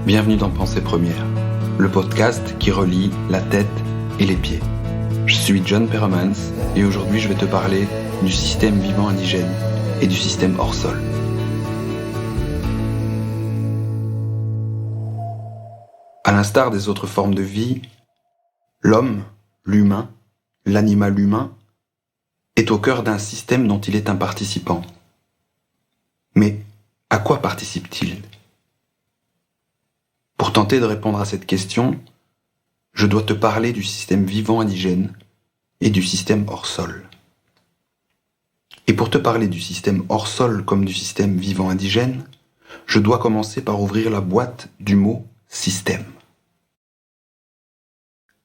Bienvenue dans Pensée Première, le podcast qui relie la tête et les pieds. Je suis John Perremans et aujourd'hui je vais te parler du système vivant indigène et du système hors sol. À l'instar des autres formes de vie, l'homme, l'humain, l'animal humain, est au cœur d'un système dont il est un participant. Mais à quoi participe-t-il ? Pour tenter de répondre à cette question, je dois te parler du système vivant indigène et du système hors sol. Et pour te parler du système hors sol comme du système vivant indigène, je dois commencer par ouvrir la boîte du mot « système ».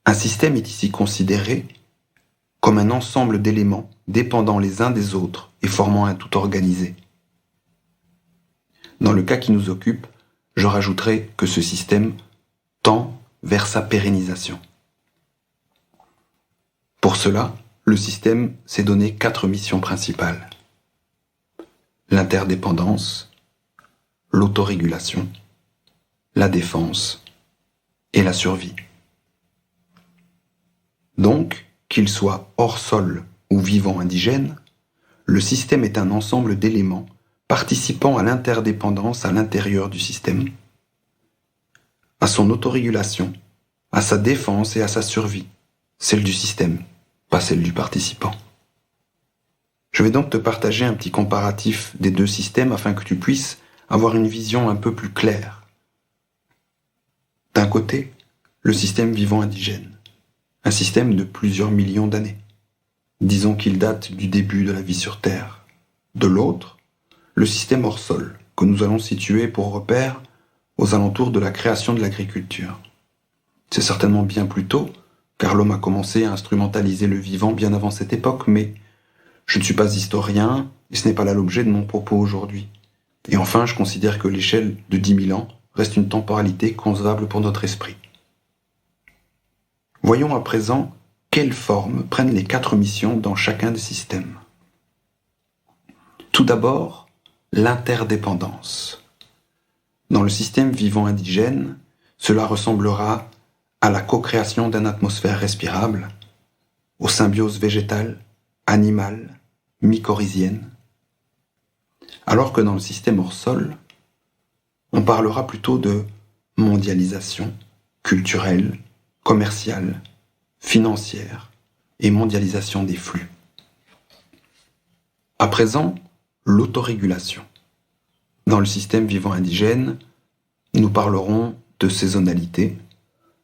Un système est ici considéré comme un ensemble d'éléments dépendant les uns des autres et formant un tout organisé. Dans le cas qui nous occupe, je rajouterai que ce système tend vers sa pérennisation. Pour cela, le système s'est donné 4 missions principales. L'interdépendance, l'autorégulation, la défense et la survie. Donc, qu'il soit hors sol ou vivant indigène, le système est un ensemble d'éléments participant à l'interdépendance à l'intérieur du système, à son autorégulation, à sa défense et à sa survie, celle du système, pas celle du participant. Je vais donc te partager un petit comparatif des deux systèmes afin que tu puisses avoir une vision un peu plus claire. D'un côté, le système vivant indigène, un système de plusieurs millions d'années. Disons qu'il date du début de la vie sur Terre. De l'autre, le système hors sol, que nous allons situer pour repère aux alentours de la création de l'agriculture. C'est certainement bien plus tôt, car l'homme a commencé à instrumentaliser le vivant bien avant cette époque, mais je ne suis pas historien, et ce n'est pas là l'objet de mon propos aujourd'hui. Et enfin, je considère que l'échelle de 10 000 ans reste une temporalité concevable pour notre esprit. Voyons à présent quelles formes prennent les 4 missions dans chacun des systèmes. Tout d'abord, l'interdépendance. Dans le système vivant indigène, cela ressemblera à la co-création d'une atmosphère respirable, aux symbioses végétales, animales, mycorhiziennes. Alors que dans le système hors sol, on parlera plutôt de mondialisation culturelle, commerciale, financière et mondialisation des flux. À présent, l'autorégulation. Dans le système vivant indigène, nous parlerons de saisonnalité,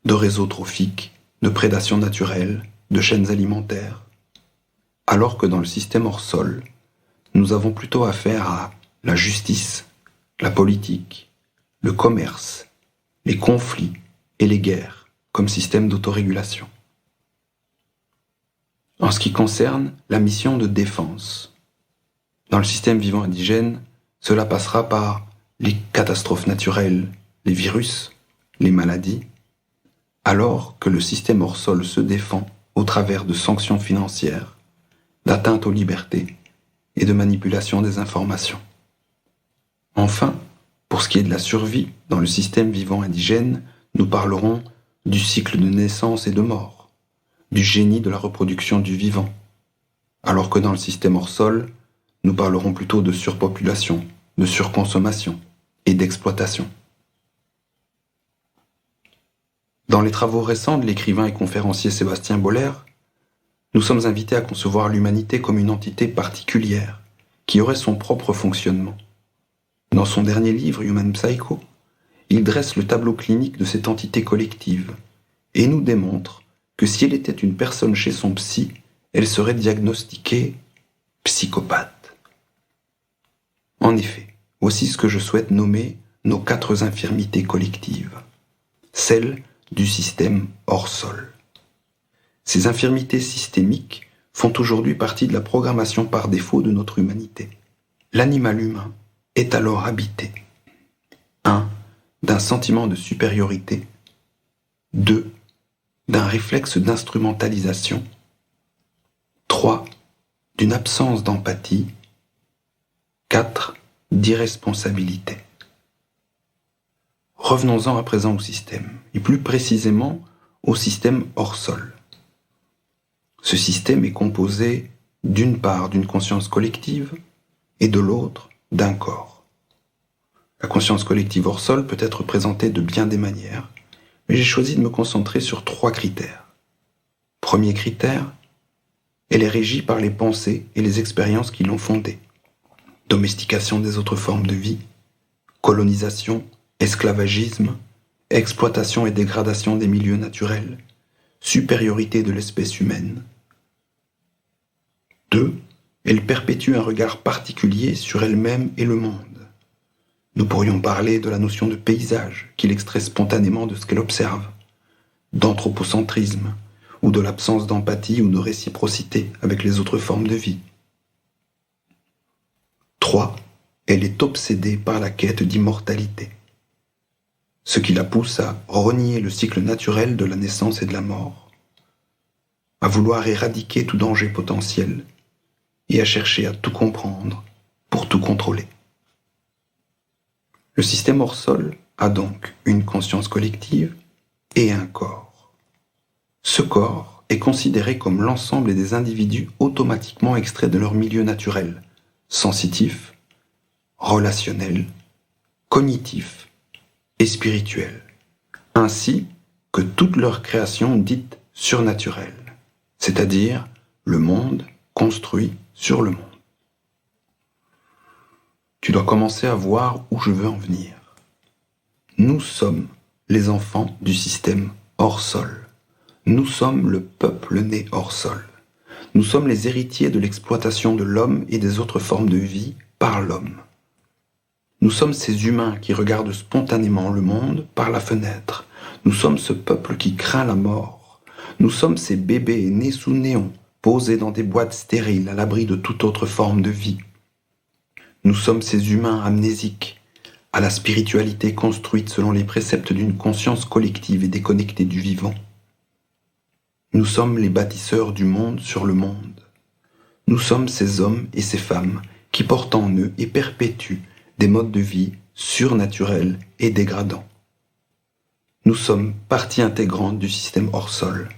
de réseaux trophiques, de prédation naturelle, de chaînes alimentaires, alors que dans le système hors sol, nous avons plutôt affaire à la justice, la politique, le commerce, les conflits et les guerres comme système d'autorégulation. En ce qui concerne la mission de défense, dans le système vivant indigène, cela passera par les catastrophes naturelles, les virus, les maladies, alors que le système hors sol se défend au travers de sanctions financières, d'atteintes aux libertés et de manipulation des informations. Enfin, pour ce qui est de la survie, dans le système vivant indigène, nous parlerons du cycle de naissance et de mort, du génie de la reproduction du vivant, alors que dans le système hors sol, nous parlerons plutôt de surpopulation, de surconsommation et d'exploitation. Dans les travaux récents de l'écrivain et conférencier Sébastien Boller, nous sommes invités à concevoir l'humanité comme une entité particulière, qui aurait son propre fonctionnement. Dans son dernier livre, Human Psycho, il dresse le tableau clinique de cette entité collective et nous démontre que si elle était une personne chez son psy, elle serait diagnostiquée psychopathe. En effet, voici ce que je souhaite nommer nos 4 infirmités collectives, celles du système hors sol. Ces infirmités systémiques font aujourd'hui partie de la programmation par défaut de notre humanité. L'animal humain est alors habité 1. D'un sentiment de supériorité, 2. D'un réflexe d'instrumentalisation, 3. D'une absence d'empathie, 4. D'irresponsabilité. Revenons-en à présent au système, et plus précisément au système hors sol. Ce système est composé d'une part d'une conscience collective et de l'autre d'un corps. La conscience collective hors sol peut être présentée de bien des manières, mais j'ai choisi de me concentrer sur 3 critères. Premier critère, elle est régie par les pensées et les expériences qui l'ont fondée. Domestication des autres formes de vie, colonisation, esclavagisme, exploitation et dégradation des milieux naturels, supériorité de l'espèce humaine. 2. Elle perpétue un regard particulier sur elle-même et le monde. Nous pourrions parler de la notion de paysage, qu'il extrait spontanément de ce qu'elle observe, d'anthropocentrisme, ou de l'absence d'empathie ou de réciprocité avec les autres formes de vie. 3. Elle est obsédée par la quête d'immortalité, ce qui la pousse à renier le cycle naturel de la naissance et de la mort, à vouloir éradiquer tout danger potentiel et à chercher à tout comprendre pour tout contrôler. Le système hors sol a donc une conscience collective et un corps. Ce corps est considéré comme l'ensemble des individus automatiquement extraits de leur milieu naturel, sensitif, relationnel, cognitif et spirituel, ainsi que toute leur création dite surnaturelle, c'est-à-dire le monde construit sur le monde. Tu dois commencer à voir où je veux en venir. Nous sommes les enfants du système hors sol. Nous sommes le peuple né hors sol. Nous sommes les héritiers de l'exploitation de l'homme et des autres formes de vie par l'homme. Nous sommes ces humains qui regardent spontanément le monde par la fenêtre. Nous sommes ce peuple qui craint la mort. Nous sommes ces bébés nés sous néon, posés dans des boîtes stériles à l'abri de toute autre forme de vie. Nous sommes ces humains amnésiques, à la spiritualité construite selon les préceptes d'une conscience collective et déconnectée du vivant. Nous sommes les bâtisseurs du monde sur le monde. Nous sommes ces hommes et ces femmes qui portent en eux et perpétuent des modes de vie surnaturels et dégradants. Nous sommes partie intégrante du système hors sol.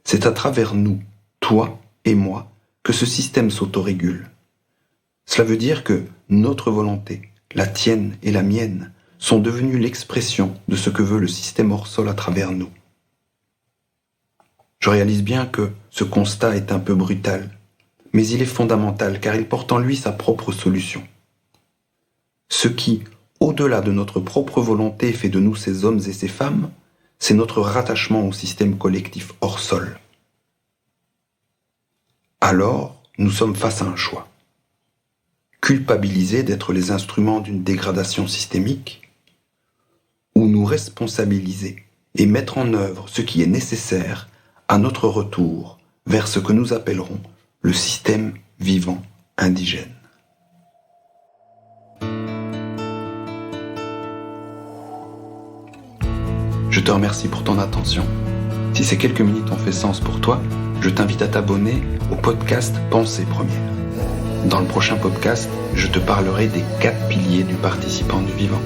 C'est à travers nous, toi et moi, que ce système s'autorégule. Cela veut dire que notre volonté, la tienne et la mienne, sont devenues l'expression de ce que veut le système hors sol à travers nous. Je réalise bien que ce constat est un peu brutal, mais il est fondamental car il porte en lui sa propre solution. Ce qui, au-delà de notre propre volonté, fait de nous ces hommes et ces femmes, c'est notre rattachement au système collectif hors sol. Alors, nous sommes face à un choix. Culpabiliser d'être les instruments d'une dégradation systémique, ou nous responsabiliser et mettre en œuvre ce qui est nécessaire à notre retour vers ce que nous appellerons le système vivant indigène. Je te remercie pour ton attention. Si ces quelques minutes ont fait sens pour toi, je t'invite à t'abonner au podcast Pensée Première. Dans le prochain podcast, je te parlerai des 4 piliers du participant du vivant.